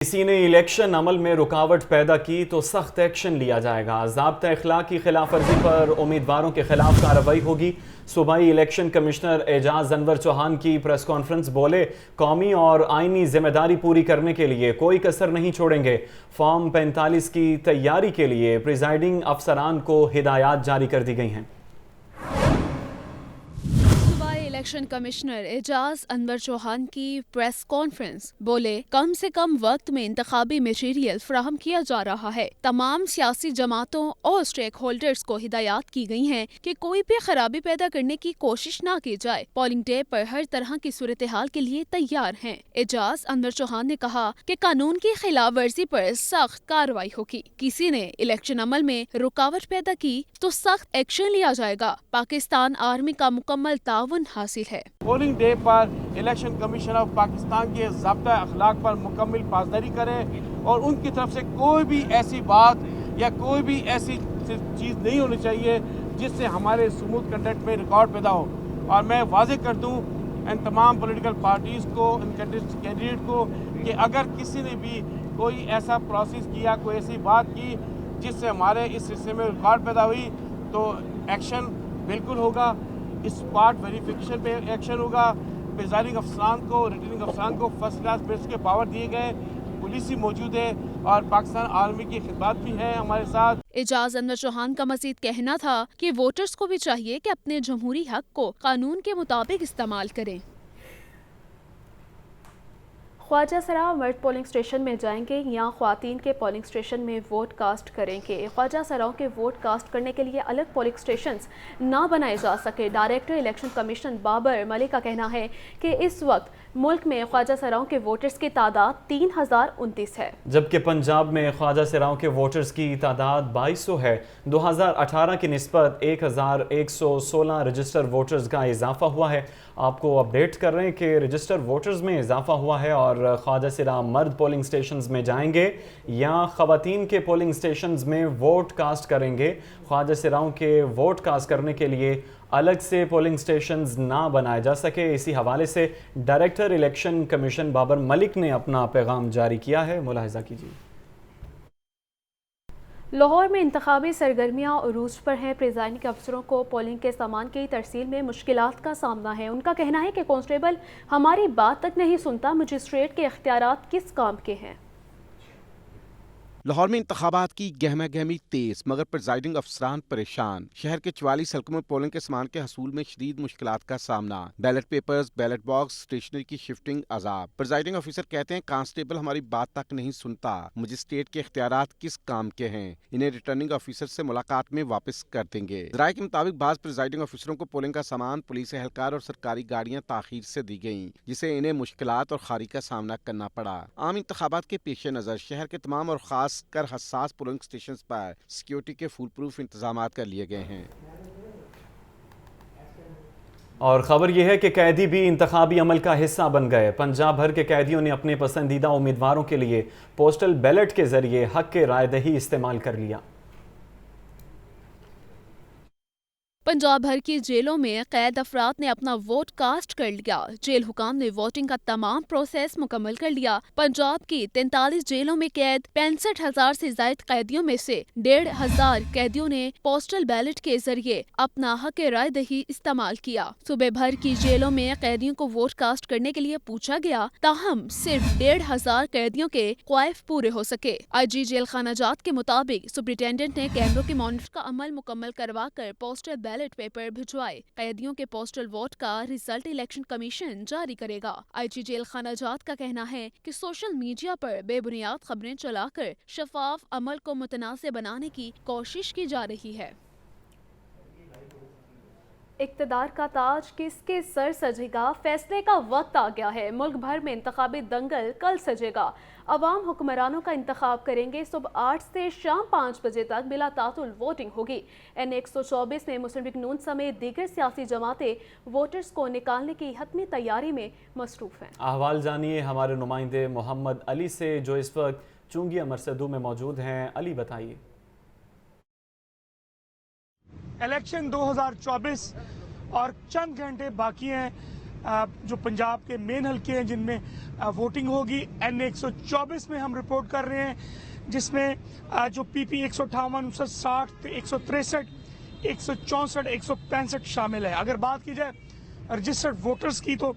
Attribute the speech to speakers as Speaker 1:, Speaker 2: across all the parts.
Speaker 1: किसी ने इलेक्शन अमल में रुकावट पैदा की तो सख्त एक्शन लिया जाएगा। ज़ाब्ता अखलाक की खिलाफ वर्जी पर उम्मीदवारों के खिलाफ कार्रवाई होगी। सूबाई इलेक्शन कमिश्नर एजाज अनवर चौहान की प्रेस कॉन्फ्रेंस बोले, कौमी और आइनी जिम्मेदारी पूरी करने के लिए कोई कसर नहीं छोड़ेंगे। फॉर्म 45 की तैयारी के लिए प्रिजाइडिंग अफसरान को हिदायत जारी कर दी गई हैं।
Speaker 2: इलेक्शन कमिश्नर एजाज अनवर चौहान की प्रेस कॉन्फ्रेंस बोले, कम से कम वक्त में इंतखाबी मटीरियल फराहम किया जा रहा है। तमाम सियासी जमातों और स्टेक होल्डर्स को हिदायत की गई हैं कि कोई भी खराबी पैदा करने की कोशिश न की जाए। पोलिंग डे पर हर तरह की सूरत हाल के लिए तैयार हैं। एजाज अनवर चौहान ने कहा कि कानून की खिलाफ वर्जी पर सख्त कार्रवाई होगी। किसी ने इलेक्शन अमल में रुकावट पैदा की तो सख्त एक्शन लिया जाएगा। पाकिस्तान आर्मी का मुकम्मल ताउन हासिल है।
Speaker 3: पोलिंग डे पर इलेक्शन कमीशन ऑफ पाकिस्तान के ज़ाब्ता अखलाक पर मुकम्मल पासदारी करे और उनकी तरफ से कोई भी ऐसी बात या कोई भी ऐसी चीज़ नहीं होनी चाहिए जिससे हमारे स्मूथ कंडक्ट में रिकॉर्ड पैदा हो। और मैं वाज़ेह कर दूँ इन तमाम पॉलिटिकल पार्टीज़ को, इन कैंडिडेट को कि अगर किसी ने भी कोई ऐसा प्रोसेस किया, कोई ऐसी बात की जिससे हमारे इस हिस्से में रिकॉर्ड पैदा हुई तो एक्शन बिल्कुल होगा। स्पॉट वेरिफिकेशन पे एक्शन होगा। प्रिजाइडिंग अफसरान को, रिटर्निंग अफसरान को फर्स्ट क्लास बेस के पावर दिए गए। पुलिस ही मौजूद है और पाकिस्तान आर्मी की खिदमत भी है हमारे साथ।
Speaker 2: एजाज अनवर चौहान का मजीद कहना था कि वोटर्स को भी चाहिए कि अपने जमहूरी हक को कानून के मुताबिक इस्तेमाल करें।
Speaker 4: ख्वाजा सरा मर्द पोलिंग स्टेशन में जाएंगे या ख्वातीन के पोलिंग स्टेशन में वोट कास्ट करेंगे। ख्वाजा सराओं के वोट कास्ट करने के लिए अलग पोलिंग स्टेशंस ना बनाए जा सके। Director election commission Babar Malik का कहना है कि इस वक्त मुल्क में ख्वाजा सराओं के वोटर्स की तादाद 3029 है,
Speaker 1: जबकि पंजाब में ख्वाजा सराओं के वोटर्स की तादाद 2200 है। 2018 की निस्बत 1116 रजिस्टर वोटर्स का इजाफा हुआ है। आपको अपडेट कर रहे हैं कि रजिस्टर वोटर्स में इजाफा हुआ है और ख्वाजा सरा मर्द पोलिंग स्टेशंस में जाएंगे या ख़वातीन के पोलिंग स्टेशंस में वोट कास्ट करेंगे। ख्वाजा सराओं के वोट कास्ट करने के लिए अलग से पोलिंग स्टेशंस ना बनाए जा सके। इसी हवाले से director election commission Babar Malik ने अपना पैगाम जारी किया है, मुलाहिजा कीजिए।
Speaker 4: लाहौर में इंतखाबी सरगर्मियाँ उरूज पर हैं। प्रिजाइडिंग अफसरों को पोलिंग के सामान की तरसील में मुश्किलात का सामना है। उनका कहना है कि कांस्टेबल हमारी बात तक नहीं सुनता, मजिस्ट्रेट के इख्तियारात किस काम के हैं।
Speaker 5: लाहौर में इंतखाबात की गहमा गहमी तेज मगर प्रिजाइडिंग अफसरान परेशान। शहर के 44 हल्कों में पोलिंग के सामान के हसूल में शदीद मुश्किलात का सामना। Ballot papers, ballot box, stationery की शिफ्टिंग अजाब। प्रिजाइडिंग ऑफिसर कहते हैं कांस्टेबल हमारी बात तक नहीं सुनता, मजिस्ट्रेट के इख्तियारात किस काम के हैं, इन्हें रिटर्निंग ऑफिसर से मुलाकात में वापस कर देंगे। ज़राए के मुताबिक बाज़ प्रिजाइडिंग ऑफिसरों को पोलिंग का सामान, पुलिस एहलकार और सरकारी गाड़ियां ताखीर से दी गयी, जिसे इन्हें मुश्किलात और खारी का सामना करना पड़ा। आम इंतखाबात के पेश नज़र शहर के तमाम और खास कर हसास पोलिंग स्टेशन पर सिक्योरिटी के फुल प्रूफ इंतजाम कर लिए गए हैं।
Speaker 1: और ख़बर यह है कि कैदी भी इंतखाबी अमल का हिस्सा बन गए। पंजाब भर के कैदियों ने अपने पसंदीदा उम्मीदवारों के लिए पोस्टल बैलेट के जरिए हक के रायदही इस्तेमाल कर लिया।
Speaker 2: पंजाब भर की जेलों में कैद अफराद ने अपना वोट कास्ट कर लिया। जेल हुकाम ने वोटिंग का तमाम प्रोसेस मुकम्मल कर लिया। पंजाब की 43 जेलों में कैद 65,000 से ज्यादा कैदियों में से 1,500 कैदियों ने पोस्टल बैलेट के जरिए अपना हक राय दही इस्तेमाल किया। सुबह भर की जेलों में कैदियों को वोट कास्ट करने के लिए पूछा गया, ताहम सिर्फ 1,500 कैदियों के ख्वाहिश पूरे हो सके। IG जेल खाना जात के मुताबिक सुप्रिंटेंडेंट ने कैमरों के मॉनिटर का अमल मुकम्मल करवा कर पोस्टल बैलेट पेपर भिजवाए। कैदियों के पोस्टल वोट का रिजल्ट इलेक्शन कमीशन जारी करेगा। IG जेल खाना जात का कहना है कि सोशल मीडिया पर बेबुनियाद खबरें चलाकर शफाफ अमल को मुतनाज़ बनाने की कोशिश की जा रही है।
Speaker 4: इक़्तिदार का ताज किसके सर सजेगा, फैसले का वक्त आ गया है। मुल्क भर में इंतखाबी दंगल कल सजेगा। अवाम हुक्मरानों का इंतखाब करेंगे। सुबह 8 से शाम 5 बजे तक बिला तातुल वोटिंग होगी। N124 में मुस्लिम लीग नून समेत दीगर सियासी जमातें वोटर्स को निकालने की हतमी तैयारी में मसरूफ हैं।
Speaker 1: अहवाल जानिए हमारे नुमाइंदे मोहम्मद अली से, जो इस वक्त चुंगिया मरसदू में मौजूद हैं। अली बताइए।
Speaker 6: इलेक्शन 2024 और चंद घंटे बाकी हैं। जो पंजाब के मेन हल्के हैं जिनमें वोटिंग होगी। N124 में हम रिपोर्ट कर रहे हैं, जिसमें जो PP 158, 59, 163, 164, 165 शामिल है। अगर बात की जाए रजिस्टर्ड वोटर्स की तो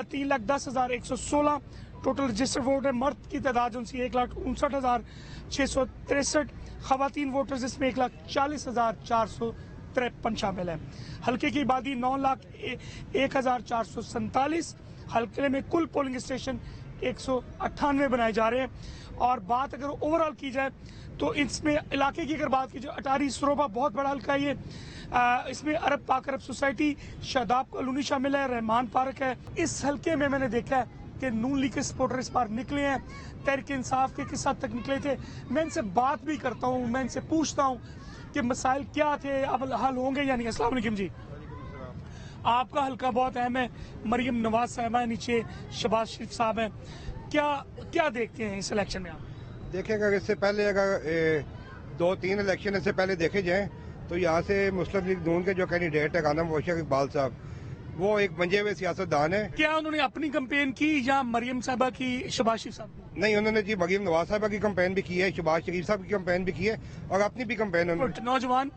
Speaker 6: 3,10,116 टोटल रजिस्टर्ड वोट है। मर्द की तादाद उनकी 1,59,663, खवातीन वोटर्स इसमें 1,40,453 शामिल है। हल्के की आबादी 9,01,447। हल्के में कुल पोलिंग स्टेशन 198 बनाए जा रहे हैं। और बात अगर ओवरऑल की जाए तो इसमें इलाके की अगर बात की जाए, अटारी सरोबा बहुत बड़ा हल्का है ये। इसमें अरब पाक अरब सोसाइटी, शादाब कॉलोनी शामिल है, रहमान पार्क है। इस हल्के में मैंने देखा है कि नून लीग के सपोर्टर इस बार निकले हैं, तहरीक इंसाफ के किस हद तक निकले थे। मैं इनसे बात भी करता हूँ, मैं इनसे पूछता हूँ कि मसाइल क्या थे, अब हल होंगे या नहीं। अस्सलाम वालेकुम जी, आपका हल्का बहुत अहम है, मरियम नवाज साहबा है, नीचे शहबाज शरीफ साहब हैं, क्या देखते हैं इस इलेक्शन में आप?
Speaker 7: देखेगा इससे पहले अगर 2-3 इलेक्शन इससे पहले देखे जाएं तो यहाँ से मुस्लिम लीग नून के जो कैंडिडेट है खाना मोशक इकबाल साहब, वो एक मंजे हुए सियासतदान है।
Speaker 6: क्या उन्होंने अपनी कैंपेन की या मरियम साहबा की, शहबाज शरीफ साहब?
Speaker 7: नहीं, उन्होंने जी मरियम नवाज साहबा की कैंपेन भी की है, शहबाज शरीफ साहब की कैंपेन भी की है और अपनी भी कैंपेन उन्होंने।
Speaker 6: नौजवान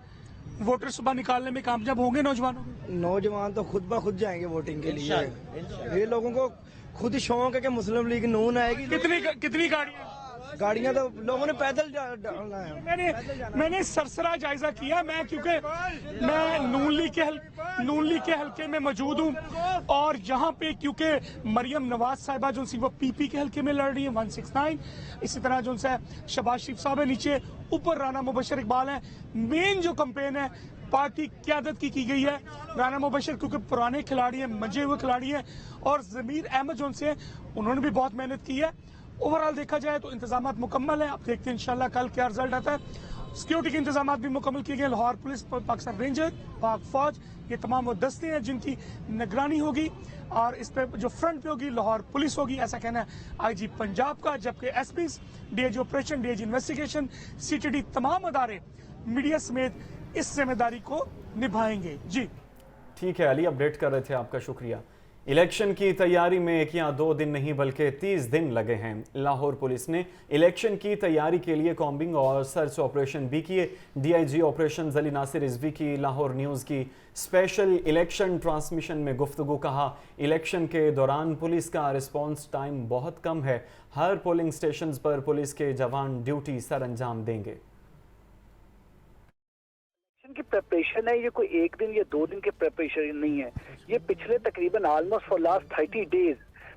Speaker 6: वोटर सुबह निकालने में कामयाब होंगे
Speaker 8: नौजवान तो खुद ब खुद जाएंगे वोटिंग के लिए। ये लोगों को खुद शौक है कि मुस्लिम लीग नून आएगी।
Speaker 6: कितनी
Speaker 8: गाड़ियां तो लोगों ने पैदल डालना है।
Speaker 6: मैंने सरसरा जायजा किया, मैं क्योंकि मैं नून लीग के हल्के में मौजूद हूँ और यहाँ पे क्योंकि मरियम नवाज साहिबा जो सी वो PP के हल्के में लड़ रही है 169, इसी तरह जो है शहबाज शरीफ साहब है, नीचे ऊपर राना मुबशर इकबाल है। मेन जो कैंपेन है पार्टी क्यादत की गई है। राना मुबशर क्योंकि पुराने खिलाड़ी हैं, मंजे हुए खिलाड़ी हैं, और ज़मीर अहमद जो से उन्होंने भी बहुत मेहनत की है। ओवरऑल देखा जाए तो इंतजाम मुकम्मल है। आप देखते हैं इंशाल्लाह कल क्या रिजल्ट आता है। सिक्योरिटी के इंतजाम भी मुकम्मल किए गए। लाहौर पुलिस, पाकिस्तान रेंजर, पाक फौज, ये तमाम वो दस्ते हैं जिनकी निगरानी होगी और इस पे जो फ्रंट पे होगी लाहौर पुलिस होगी, ऐसा कहना है IG पंजाब का। जबकि SPs, DIG operation, DIG investigation, CTD तमाम अदारे मीडिया समेत इस जिम्मेदारी को निभाएंगे। जी
Speaker 1: ठीक है अली, अपडेट कर रहे थे, आपका शुक्रिया। इलेक्शन की तैयारी में 1 या 2 दिन नहीं बल्कि 30 दिन लगे हैं। लाहौर पुलिस ने इलेक्शन की तैयारी के लिए कॉम्बिंग और सर्च ऑपरेशन भी किए। DIG ऑपरेशन अली नासिर रिजवी की लाहौर न्यूज़ की स्पेशल इलेक्शन ट्रांसमिशन में गुफ्तगू, कहा इलेक्शन के दौरान पुलिस का रिस्पॉन्स टाइम बहुत कम है। हर पोलिंग स्टेशन पर पुलिस के जवान ड्यूटी सर अंजाम देंगे।
Speaker 9: की प्रिपरेशन है, ये कोई 1 दिन या 2 दिन की प्रिपरेशन नहीं है। ये पिछले तकरीबन ऑलमोस्ट फॉर लास्ट 30 डेज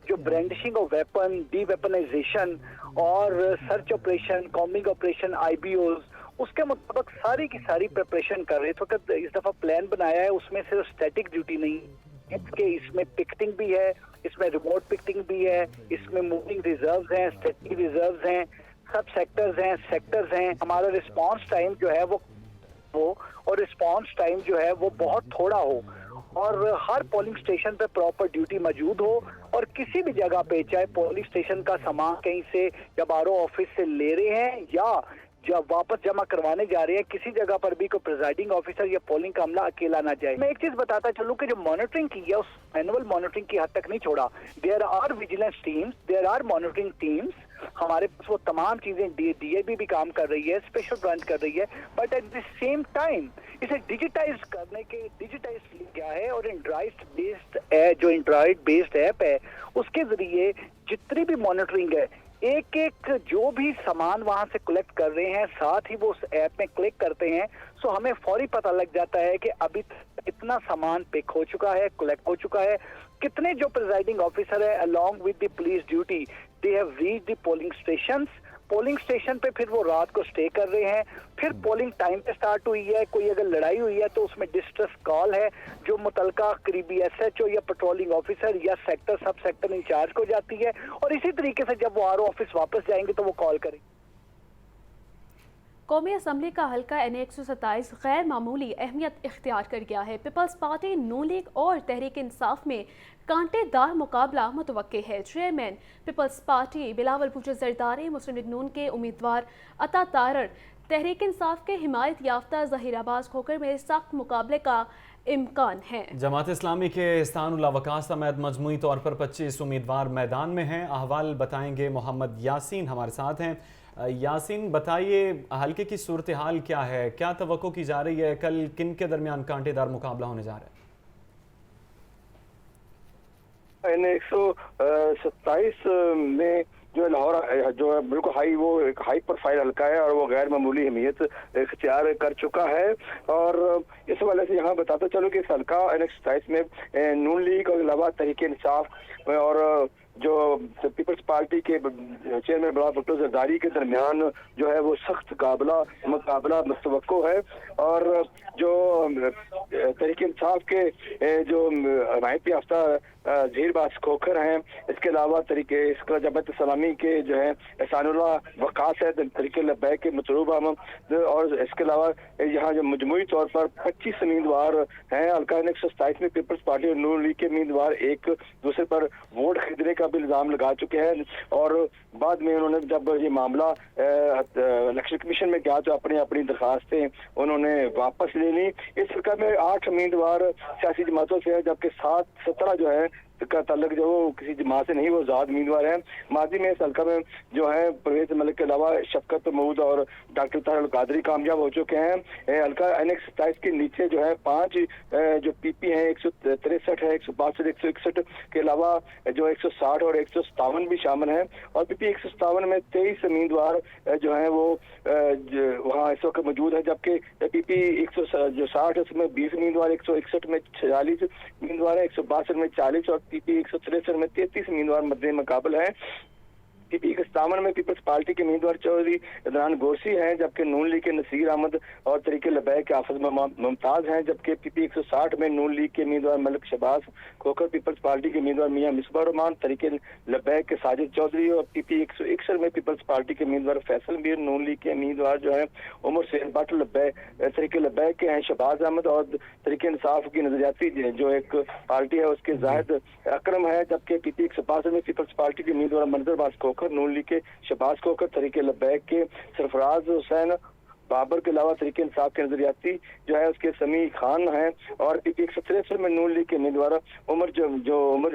Speaker 9: जो brandishing of weapon, D weaponisation और search operation, combing operation, IBOs, उसके मुताबिक सारी की सारी प्रिपरेशन कर रहे थे। तो इस दफा प्लान बनाया है, उसमें सिर्फ स्टैटिक ड्यूटी नहीं है, इसमें पिकटिंग भी है, इसमें रिमोट पिकटिंग भी है, इसमें मूविंग रिजर्व्स हैं, स्टैटिक रिजर्व्स हैं, सब सेक्टर्स हैं, सेक्टर्स हैं। हमारा रिस्पांस टाइम जो है वो और रिस्पांस टाइम जो है वो बहुत थोड़ा हो और हर पोलिंग स्टेशन पे प्रॉपर ड्यूटी मौजूद हो। और किसी भी जगह पे, चाहे पोलिंग स्टेशन का सामान कहीं से जब RO ऑफिस से ले रहे हैं या जब वापस जमा करवाने जा रहे हैं, किसी जगह पर भी कोई प्रिजाइडिंग ऑफिसर या पोलिंग का अमला अकेला ना जाए। मैं एक चीज बताता चलूं कि जो मॉनिटरिंग की है उस मैनुअल मॉनिटरिंग की हद तक नहीं छोड़ा। There are vigilance teams, there are monitoring teams, हमारे पास वो तमाम चीजें DIB भी काम कर रही है, स्पेशल ब्रांच कर रही है, but at the same time इसे डिजिटाइज करने के डिजिटाइज क्या है और जो एंड्रॉइड बेस्ड ऐप है उसके जरिए जितनी भी मॉनिटरिंग है, एक जो भी सामान वहां से कलेक्ट कर रहे हैं, साथ ही वो उस ऐप में क्लिक करते हैं, सो हमें फौरी पता लग जाता है कि अभी इतना सामान पिक हो चुका है, कलेक्ट हो चुका है, कितने जो प्रिजाइडिंग ऑफिसर है along with the police duty they have reached the polling stations. Polling station पे फिर वो रात को स्टे कर रहे हैं, फिर पोलिंग टाइम पे स्टार्ट हुई है, कोई अगर लड़ाई हुई है तो उसमें डिस्ट्रेस कॉल है जो मुतलका करीबी SHO या पेट्रोलिंग ऑफिसर या सेक्टर सब सेक्टर इंचार्ज को जाती है और इसी तरीके से जब वो RO ऑफिस वापस जाएंगे तो वो कॉल करेंगे।
Speaker 4: कौमी असम्बली का हल्का N127 गैर मामूली अहमियत इख्तियार कर गया है। पीपल्स पार्टी, नून लीग और तहरीक इंसाफ में कांटेदार मुकाबला मुतवक्के है। चेयरमैन पीपल्स पार्टी बिलावल भुट्टो जरदारी, मुस्लिम लीग नून के उम्मीदवार अता तारड़, तहरीक इंसाफ के हिमायत याफ्ता ज़हीर अब्बास खोखर में सख्त मुकाबले का इम्कान है।
Speaker 1: जमात इस्लामी के इस्तानुल अवकास समेत मजमूई तौर पर 25 उम्मीदवार मैदान में हैं। अहवाल बताएंगे मोहम्मद यासीन हमारे साथ हैं। यासीन, बताइए हल्के की सूरत हाल क्या है, क्या तवक्को की जा रही है, कल किन के दरमियान कांटेदार मुकाबला होने जा रहा है?
Speaker 10: 127 में जो लाहौर जो है बिल्कुल वो एक हाई प्रोफाइल हल्का है और वो गैर मामूली अहमियत इख्तियार कर चुका है। और इस हवाले से यहाँ बताते चलो कि इस हल्का 127 में नून लीग और अलावा तहरीक इंसाफ और जो पीपल्स पार्टी के चेयरमैन बिलावल भुट्टो जरदारी के दरमियान जो है वो सख्त मुकाबला मुतवक्को है। और जो तहरीक इंसाफ के जो हिमायत याफ्ता ज़हीर बास खोखर हैं, इसके अलावा इसका जमात इस्लामी के जो है एहसानुल्लाह वकास है, तहरीक लब्बैक के मतलूब अहमद, और इसके अलावा यहाँ जो मजमूई तौर पर 25 उम्मीदवार हैं। हल्का 127 में पीपल्स पार्टी और नून लीग के उम्मीदवार एक दूसरे पर वोट खरीदने का भी इल्ज़ाम लगा चुके हैं। और बाद में उन्होंने जब ये मामला इलेक्शन कमीशन में गया तो अपनी दरखास्तें उन्होंने वापस ले ली। इस हल्का में 8 उम्मीदवार सियासी जमातों से है, जबकि 17 जो है का ताल्लुक जो वो किसी जमात से नहीं, वो आजाद उम्मीदवार हैं। माजी में इस हल्का में जो है परवेज मलिक के अलावा शफकत महमूद और डॉक्टर ताहिर कादरी कामयाब हो चुके हैं। हल्का 127 के नीचे जो है 5 जो पीपी हैं 163 है, 162, 161 के अलावा जो 160 और 157 भी शामिल हैं। और पीपी 157 में 23 उम्मीदवार जो है वो वहाँ इस वक्त मौजूद है, जबकि पीपी 160 उसमें 20 उम्मीदवार, 161 में 46 उम्मीदवार है, 162 में 40 और पीपी 163 में 33 उम्मीदवार मद्दे मुकाबला है। पीपी 51 में पीपल्स पार्टी के उम्मीदवार चौधरी इदरान गोरसी हैं, जबकि नून लीग के नसीर अहमद और तहरीक लब्बैक के हाफिज मुमताज हैं। जबकि पीपी 160 में नून लीग के उम्मीदवार मलिक शहबाज खोखर, पीपल्स पार्टी के उम्मीदवार मियां मिसबा रहमान, तहरीक लब्बैक के साजिद चौधरी और पीपी 161 में पीपल्स पार्टी के उम्मीदवार फैसल मीर, नून लीग के उम्मीदवार जो है उमर सैयद भट्ट, तहरीक लब्बैक के हैं शहबाज अहमद और तहरीक इंसाफ की नजरियाती जो एक पार्टी है उसके जाहिद अकरम है। जबकि पीपी 162 में पीपल्स पार्टी के उम्मीदवार मंजर बास खोखर, नून लीग के शहबाज खोखर, तहरीक लब्बैक के सरफराज हुसैन बाबर के अलावा तहरीक इंसाफ के नजरियाती जो है उसके समी खान हैं। और पीपी 163 में नून लीग के उम्मीदवार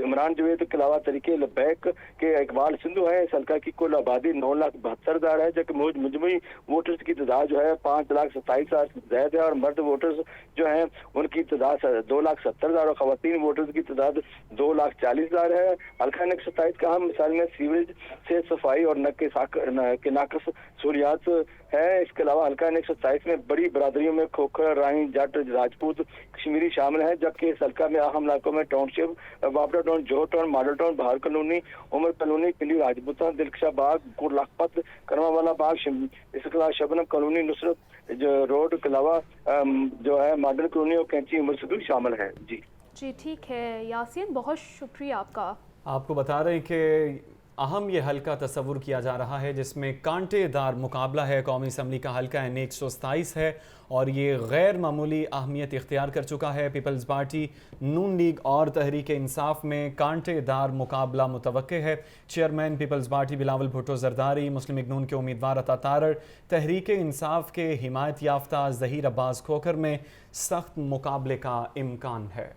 Speaker 10: इमरान जवेद के अलावा तहरीक लब्बैक के इकबाल सिंधु हैं। इस हल्का की कुल आबादी 9,72,000 है, जबकि मजमूई वोटर्स की तादाद जो है 5,27,000 से ज्यादा है। और मर्द वोटर्स जो हैं उनकी तादाद 2,70,000 और खवातीन वोटर्स की तादाद 2,40,000 है। हल्का 127 का अहम मिसाल में सीवरेज से सफाई और के नाकस सहूलियात है। इसके अलावा हल्का 127 में बड़ी बरादरियों में खोखर, राही, जट, राजपूत, कश्मीरी शामिल हैं। जबकि इस हल्का में अहम इलाकों में टाउनशिप, बाबरा टाउन, जोहर टाउन, मॉडल टाउन, बहार कॉलोनी, उमर कॉलोनी, पिंडी राजपूता, दिलकशा बाग, गुर लखपत, करमावाला बाग, इसके अलावा शबनम कॉलोनी, नुसरत जो रोड के अलावा जो है मॉडल कॉलोनी और कैंची उमर सदूर शामिल है।
Speaker 4: जी ठीक है यासीन, बहुत शुक्रिया आपका।
Speaker 1: आपको बता रहे हैं कि अहम ये हल्का तस्वुर किया जा रहा है जिसमें कांटेदार मुकाबला है। कौमी असम्बली का हल्का N 127 है और ये गैर मामूली अहमियत इख्तियार कर चुका है। पीपल्स पार्टी, नून लीग और तहरीक इंसाफ में कांटेदार मुकाबला मुतवक्के है। चेयरमैन पीपल्स पार्टी बिलावल भुट्टो जरदारी, मुस्लिम लीग नून के उम्मीदवार अता तारड़, तहरीक इंसाफ के हिमायत याफ्ता ज़हीर अब्बास खोखर में सख्त मुकाबले का इम्कान है।